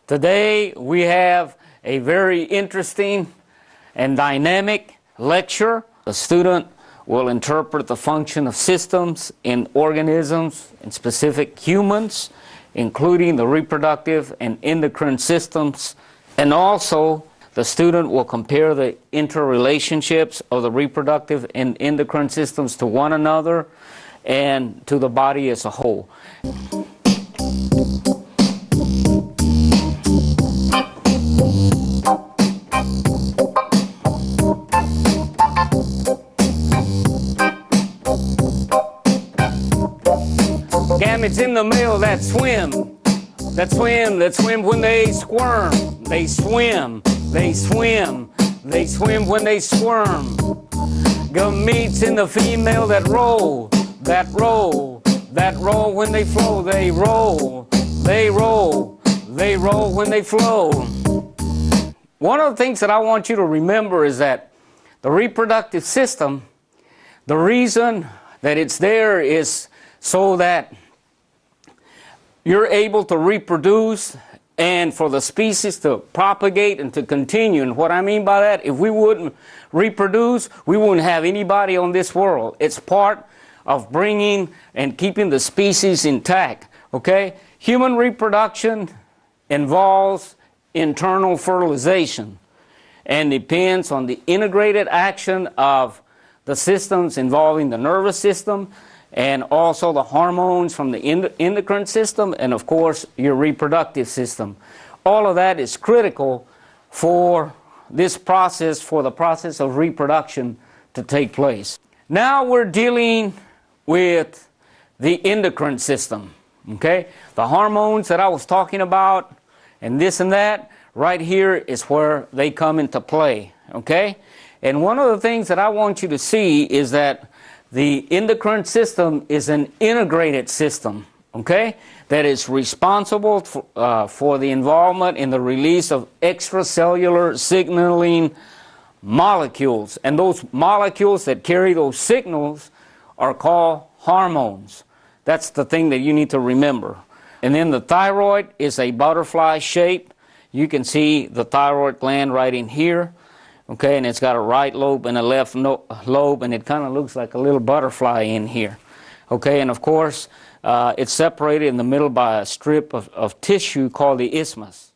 Today we have a very interesting and dynamic lecture. The student will interpret the function of systems in organisms, in specific humans, including the reproductive and endocrine systems. And also the student will compare the interrelationships of the reproductive and endocrine systems to one another and to the body as a whole. Gametes in the male that swim when they squirm. They swim when they squirm. Gametes in the female that roll when they flow. They roll when they flow. One of the things that I want you to remember is that the reproductive system, the reason that it's there is so that you're able to reproduce and for the species to propagate and to continue. And what I mean by that, if we wouldn't reproduce, we wouldn't have anybody on this world. It's part of bringing and keeping the species intact, okay? Human reproduction involves internal fertilization and depends on the integrated action of the systems involving the nervous system, and also the hormones from the endocrine system, and of course your reproductive system. All of that is critical for this process, for the process of reproduction to take place. Now we're dealing with the endocrine system, okay? The hormones that I was talking about and this and that, right here is where they come into play, okay? And one of the things that I want you to see is that the endocrine system is an integrated system, okay, that is responsible for the involvement in the release of extracellular signaling molecules. And those molecules that carry those signals are called hormones. That's the thing that you need to remember. And then the thyroid is a butterfly shape. You can see the thyroid gland right in here. Okay, and it's got a right lobe and a left lobe, and it kind of looks like a little butterfly in here. Okay, and of course, it's separated in the middle by a strip of tissue called the isthmus.